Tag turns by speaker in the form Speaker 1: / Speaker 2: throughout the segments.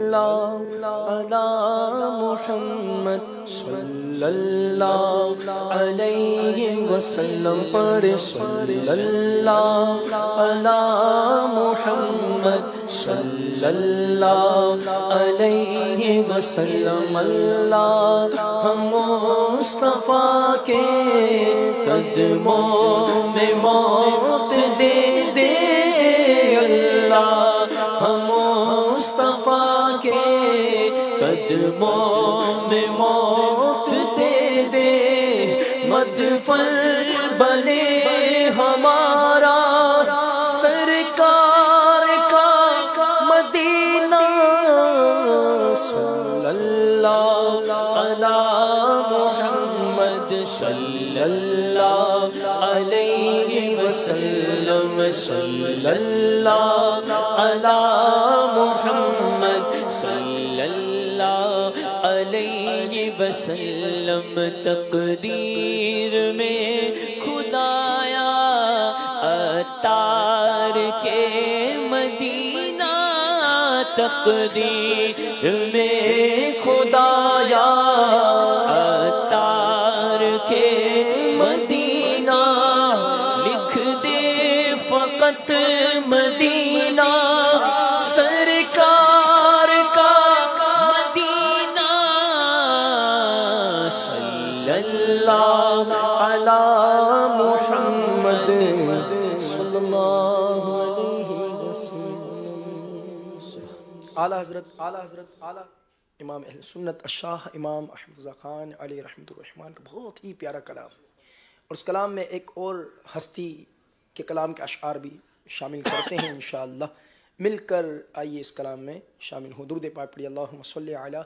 Speaker 1: علی محمد صلی اللہ علیہ وسلم پڑھے صلی اللہ علی محمد صلی اللہ علیہ وسلم اللہ ہم مصطفیٰ کے قدموں میں موت دے دے اللہ ہم مصطفیٰ کے قدموں میں موت دے دے مدفن بنے ہمارا سرکار کا مدینہ صلی اللہ علی محمد صلی اللہ علیہ وسلم صلی اللہ علی محمد صلی اللہ علیہ وسلم تقدیر میں خدایا اتار کے مدینہ تقدیر میں خدایا اتار کے مدینہ لکھ دے فقط مدینہ سرکار کا مدینہ صلی اللہ علی محمد صلی اللہ علیہ وسلم۔ اعلیٰ حضرت اعلیٰ امام اہل سنت الشاہ امام احمد رضا خان علیہ رحمۃ الرحمن کا بہت ہی پیارا کلام، اور اس کلام میں ایک اور ہستی کے کلام کے اشعار بھی شامل کرتے ہیں انشاءاللہ۔ مل کر آئیے اس کلام میں شامل ہوں۔ درود پاک پڑھیے اللہم صلی علی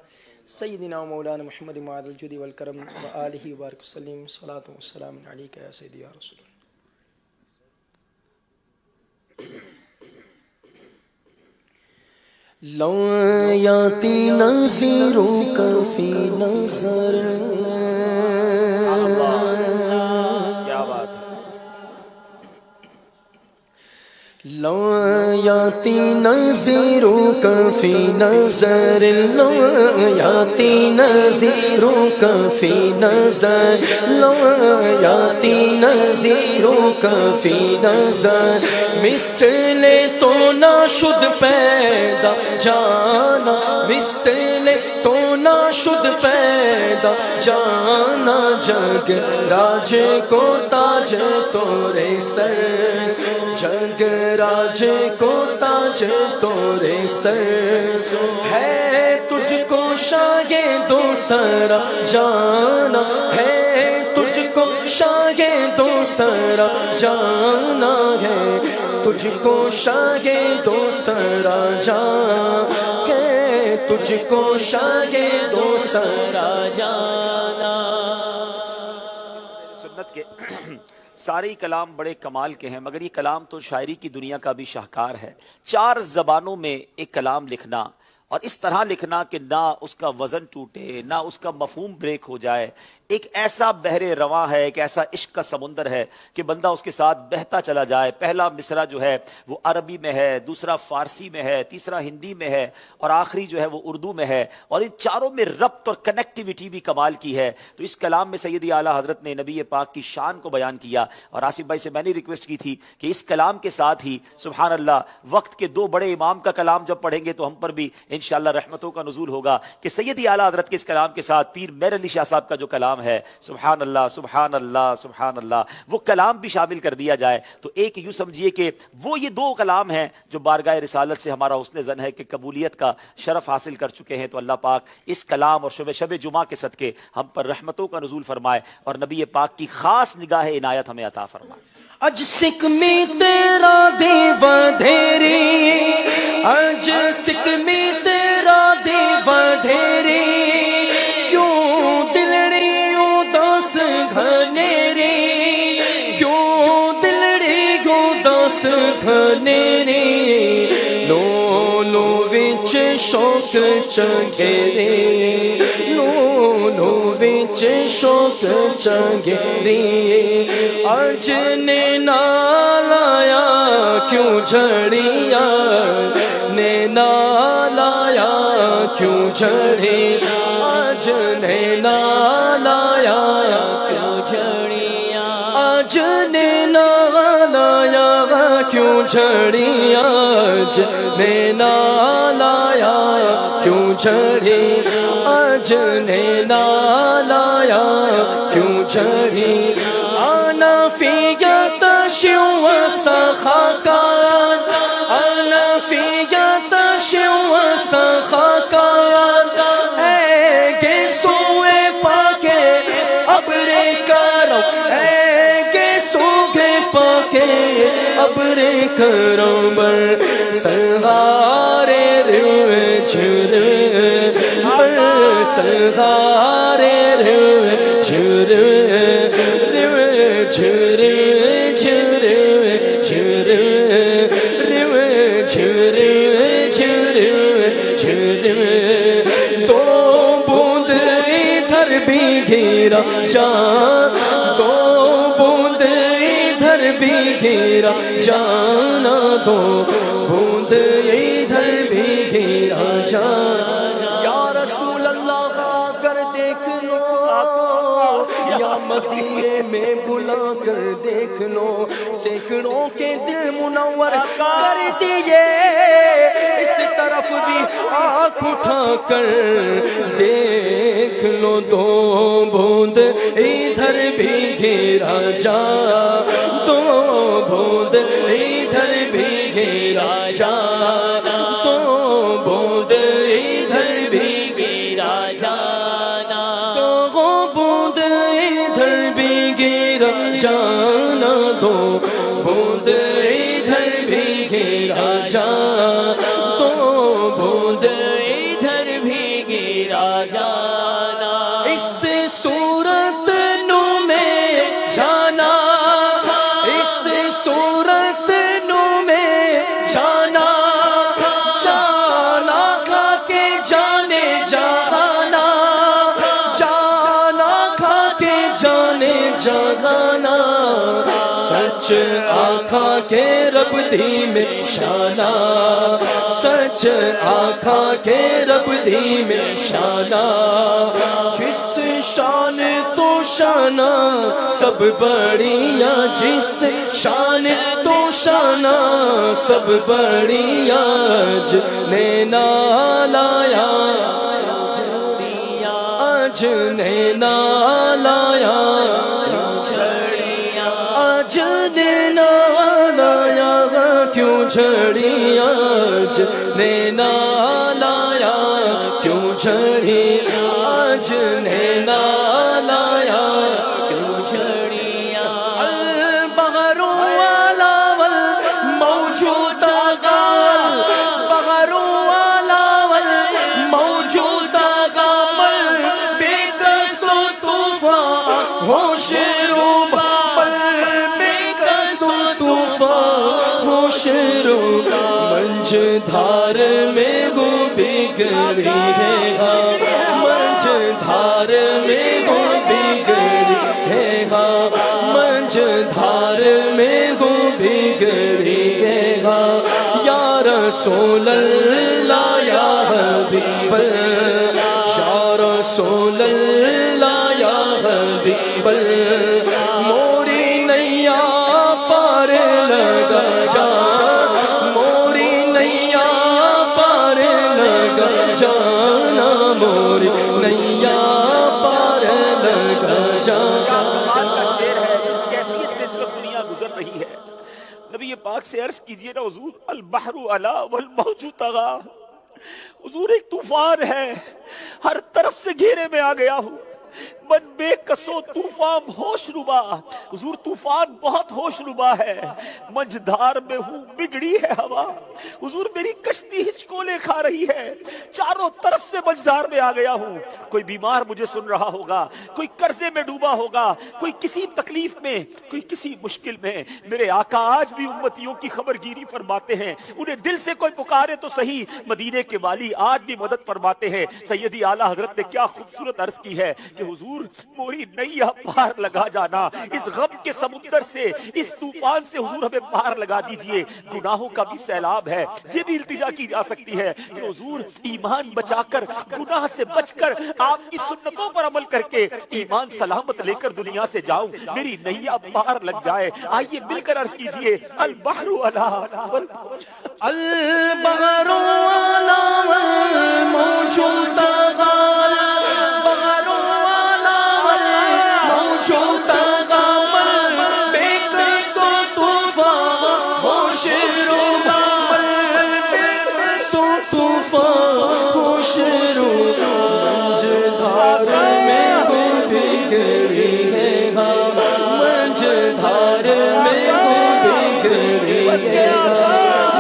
Speaker 1: سیدنا و مولانا محمد معاذ الجود والکرم و آلہ وبارک وسلم صلاۃ و سلام علیک یا سیدی یا رسول اللہ۔ لو یاتی نظیروں کا فی نظر،
Speaker 2: کیا بات ہے،
Speaker 1: لو یاتی نظیروں کا فی نظر، لو یاتی نظیروں کا فی نظر، لو یاتی نظیروں کا فی نظر، مثل تو نہ شد پیدا جانا، مثل تو نہ شد پیدا جانا، جگ راج کو تاج تورے سر، جگ راج کو تاج تورے سر، ہے تجھ کو شاہ دوسرا جانا، ہے تجھ کو شاہ دوسرا جانا، ہے تجھ کو شاہ دوسرا جانا، ہے تجھ کو شاہ دوسرا جانا۔
Speaker 2: سنت کے سارے ہی کلام بڑے کمال کے ہیں، مگر یہ کلام تو شاعری کی دنیا کا بھی شاہکار ہے۔ 4 زبانوں میں ایک کلام لکھنا، اور اس طرح لکھنا کہ نہ اس کا وزن ٹوٹے، نہ اس کا مفہوم بریک ہو جائے، ایک ایسا بحر رواں ہے، ایک ایسا عشق کا سمندر ہے کہ بندہ اس کے ساتھ بہتا چلا جائے۔ پہلا مصرع جو ہے وہ عربی میں ہے، دوسرا فارسی میں ہے، تیسرا ہندی میں ہے، اور آخری جو ہے وہ اردو میں ہے، اور ان چاروں میں ربط اور کنیکٹیویٹی بھی کمال کی ہے۔ تو اس کلام میں سیدی اعلیٰ حضرت نے نبی پاک کی شان کو بیان کیا، اور آصف بھائی سے میں نے ریکویسٹ کی تھی کہ اس کلام کے ساتھ ہی سبحان اللہ وقت کے 2 بڑے امام کا کلام جب پڑھیں گے تو ہم پر بھی انشاءاللہ رحمتوں کا نزول ہوگا، کہ سیدی اعلیٰ حضرت کے اس کلام کے ساتھ پیر میر علی شاہ صاحب کا جو کلام ہے سبحان اللہ سبحان اللہ سبحان اللہ، وہ کلام بھی شامل کر دیا جائے۔ تو ایک یوں سمجھیے کہ وہ یہ 2 کلام ہیں جو بارگاہ رسالت سے ہمارا حسن ظن ہے کہ قبولیت کا شرف حاصل کر چکے ہیں۔ تو اللہ پاک اس کلام اور شب جمعہ کے صدقے ہم پر رحمتوں کا نزول فرمائے، اور نبی پاک کی خاص نگاہ عنایت ہمیں عطا فرمائے۔
Speaker 1: اج سکھ میں تیرا دیوا دھیری، اج سکھ میں تیرا دیوا دھیری، کیوں دلڑی اداس گھنیری، کیوں دلڑی اداس گھنیری، لو لو وچ شوق چنگیری، لو وچ شوق چنگیری، اج نے نال آیا کیوں جھڑیاں نے نال آیا کیوں جھڑی آج نینا لایا کیوں جھڑی آج نینا لایا کیوں جھڑی آج نینا لایا کیوں جھڑی آج نینا لایا کیوں جھڑی آنا فیت شیو سخاکان آنا فیت شیو سخاکان اے گے سوئے پاکے ابرے کرم اے گے سوئے پاکے ابرے کرم بر سہارے روے جھرے بر سہارے روے جھرے روے جھرے جھرے جھرے روے جھرے جھرے جھرے دو بوند ادھر بھی گھیرا جان دو بوند ادھر بھی گھیرا جانا دو بوند ادھر بھی گھیرا جان یا رسول اللہ آ کر دیکھ لو یا مدینے میں بلا کر دیکھ لو سینکڑوں کے دل منور کر دیے اس طرف بھی آنکھ اٹھا کر دیکھ لو دو بوند ادھر بھی گھیرا جا دو بوند ادھر بھی گھیرا جا دو بوند ادھر بھی گھیرا جانا دو بوند ادھر بھی گھیرا جانا دو بوند ادھر بھی گھیرا جانا دو بوند ادھر بھی گھیرا جانا اس صورت نو میں جانا اس صورت نو میں جانا جانا کھا کے جانے جہانا جانا کھا کے جانے جہانا سچ آقا کے رب دی میں شانہ سچ آقا کے رب دی میں شانہ جس شان تو شانہ سب بڑیاں جس شان تو شانہ سب بڑیاں نینا لایا آج نینا لایا آج نینا لایا کیوں جھڑی آج نینا لایا کیوں جھڑی آج نینا لایا کیوں جھڑی البغر والا موجود غال بغر والا موجود غال بے کس و طوفان ہوش روب منج دھار میں گو بگڑی ہے منج دھار میں گو بگڑی ہے منج دھار میں گو بگڑی ہے یا رسول اللہ یا حبیب اللہ یا رسول اللہ یا حبیب اللہ موری نیا پار لگا جا جانا موری نیا پار لگا جانا
Speaker 2: اس کیفیت سے اس وقت دنیا گزر رہی ہے نبی پاک سے عرض کیجئے نا حضور البحر علا والموج طغا حضور ایک طوفان ہے ہر طرف سے گھیرے میں آ گیا ہوں من بے کسو طوفان ہوش ربا حضور طوفان بہت ہوش ربا ہے منجدھار میں ہوں بگڑی ہے ہوا حضور میری کشتی ہچکولے کھا رہی ہے چاروں طرف سے منجدھار میں آ گیا ہوں کوئی بیمار مجھے سن رہا ہوگا کوئی قرضے میں ڈوبا ہوگا کوئی کسی تکلیف میں کوئی کسی مشکل میں میرے آقا آج بھی امتیوں کی خبر گیری فرماتے ہیں انہیں دل سے کوئی پکارے تو صحیح مدینے کے والی آج بھی مدد فرماتے ہیں سیدی اعلیٰ حضرت نے کیا خوبصورت عرض کی ہے کہ حضور حضور موری نیا پار لگا جانا، اس غم کے سمندر سے، اس طوفان سے حضور ہمیں پار لگا دیجئے۔ گناہوں کا بھی سیلاب ہے، یہ بھی التجا کی جا سکتی ہے کہ حضور ایمان بچا کر، گناہ سے بچ کر، آپ کی سنتوں پر عمل کر کے ایمان سلامت لے کر دنیا سے جاؤں، میری نیا پار لگ جائے۔ آئیے مل کر عرض کیجئے البحر علا
Speaker 1: البحر علا والموج تغال، البحر علا والموج تغال، بکس طوفان ہوش روبال، بکس طوفان ہوش روبال، منجدھار میں وہ بگڑی ہے منجدھار میں وہ بگڑی ہے،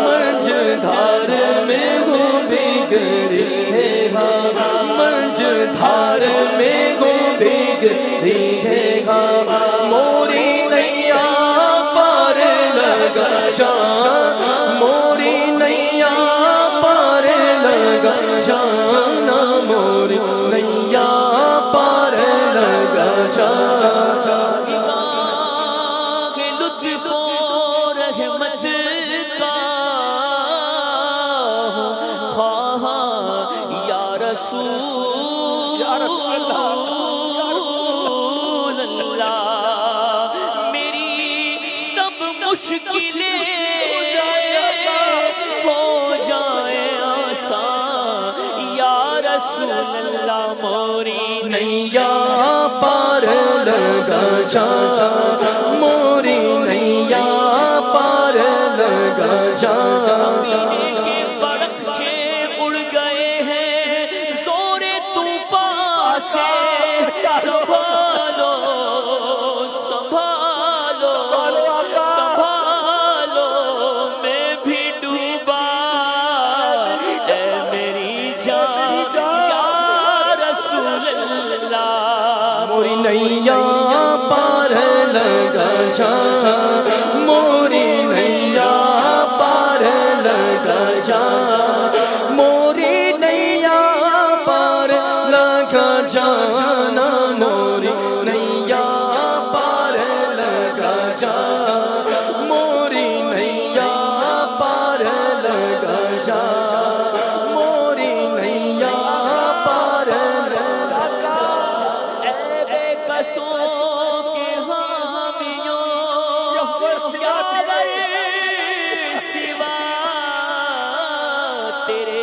Speaker 1: منجدھار میں وہ بگڑی ہے، منجدھار میں وہ بگڑی ہے، موری نیا پار لگا جانا، موری نیا پار لگا جانا، موری نیا پار لگا جانا۔ لطف و رحمت کا خواہاں یا رسول اللہ، میری سب مشکلیں ہو جائیں آسان یا رسول اللہ، موری نیا پار لگا جا، موری نیا پار لگا جا۔ کے برقچے اڑ گئے ہیں زور طوفان سے، سنبھالو سنبھالو سنبھالو، میں بھی ڈوبا اے میری جان یا رسول اللہ، موری نیا پار لگا جا، موری نیا پار لگا جا، موری نیا پار لگا جانا، موری نیا پار لگا جا، موری نیا پار لگا جا، موری نیا پار لگا جا۔ اے بے قصوں کے حامیوں، یا غیر سوا تیرے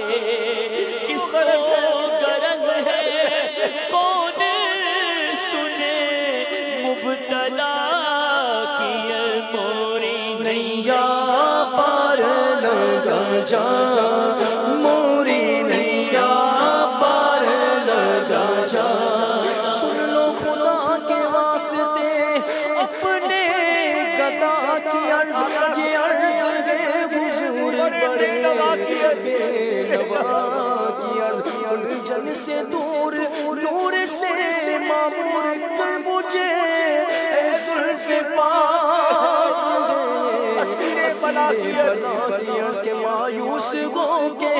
Speaker 1: کس کو غرض ہے، کون سنے مبتلا کی، موری نیا پار لگا جا، موری نیا پار لگا جا۔ سن لو خدا کے واسطے اپنے گدا کی عرض، یہ عرض ہے حضور بڑے نوا کی عرض، الجھن سے دور نور سے معمور کر مجھے اے زلف پاک، اسیر بلا کی عرض کے مایوس گو کے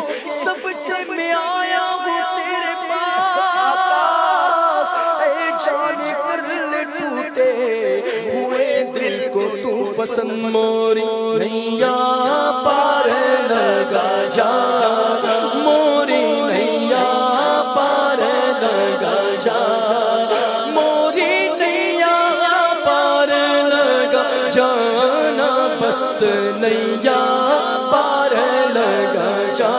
Speaker 1: سب سے میں آیا ہوں تیرے پاس، اے جان کر لے ٹوٹے ہوئے دل کو تو پسند، موری نیا پار لگا جا، موری نیا پار لگا جا، موری نیا پار لگا جانا، بس نیا پار لگا جا،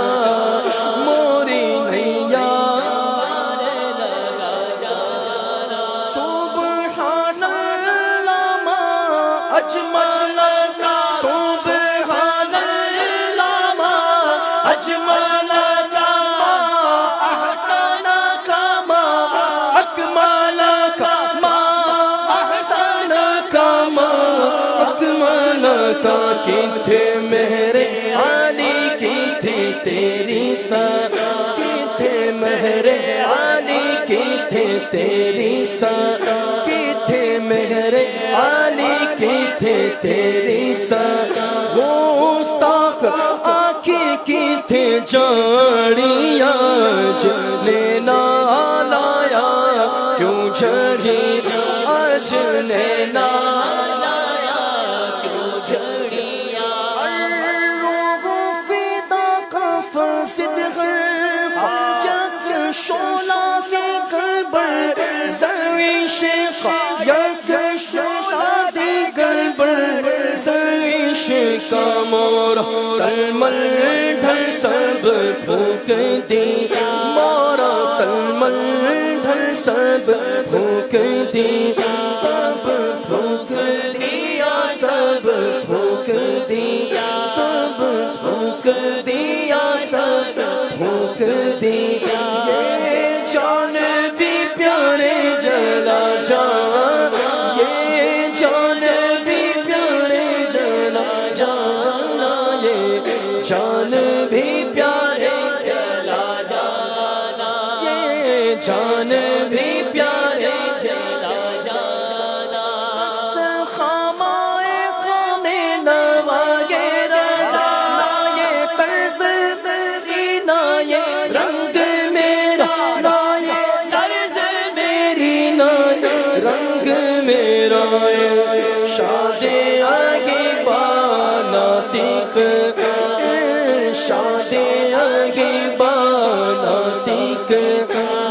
Speaker 1: موری نیا پار لگا جانا۔ سبحان اللہ ما اجمل کا، سبحان اللہ ما اجمل کا، ما احسن کا، ما اکمل کا، ما احسن کا، ما اکمل کا، کی تھے میرے علی کی تھی تیری سر، کی تھے میرے علی کی تھی تیری سر، کی تھے میرے علی کی تھی تیری سر، گستاخ آنکھیں کی تھی جاڑیاں، جنے نہ لایا کیوں جھڑی آج نینا لایا کیوں جھڑیاں روح فدا کا فاسد غرب یک شعلہ کے گلبر زرعی شیخا یک شعلہ دے گلبر زرعی شیخا مورا تلمل ڈھل سب پھونک دی مورا تلمل ڈھل سب پھونک دی سب پھونک دیا سب پھونک دیا سب پھونک دیا سب پھونک دیا یہ جان بھی پیارے جلا جان یہ جان بھی پیارے جلا جانا یہ جان بھی پیارے جلا جانا یہ جان بھی پیارے جلا جانا خامائے خام نوائے رضا یہ طرز سینا یہ رنگ میرا نا یہ طرز میری نا رنگ میرا شاد آگے بانا تیک شاد آگے بانا تیک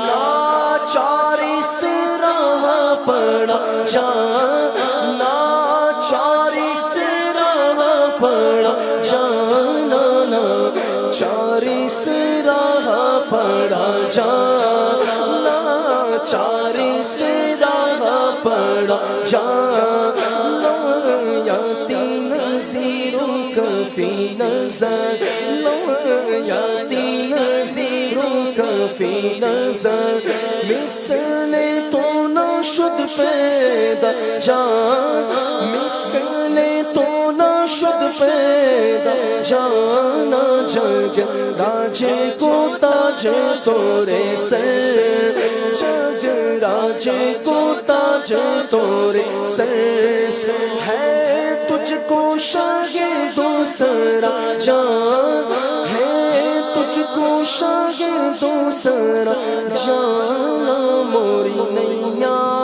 Speaker 1: لاچار اس راہ پڑا جان لاچار اس راہ پڑا جانا لاچار اس راہ پڑا جانا لاچار اس راہ پڑا جانا یاتی نظیروں کا فی نظر یاتی نظیروں کا فی نظر مثل تو نہ شد پیدا جان مثل تو نہ شد پیدا جانا جگ راج کو تاج تورے سر جگ راج کو تاج تورے سر ہے تجھ کو شاگرد دوسرا جان ہے تجھ کو شاگرد دوسرا جان موری نیا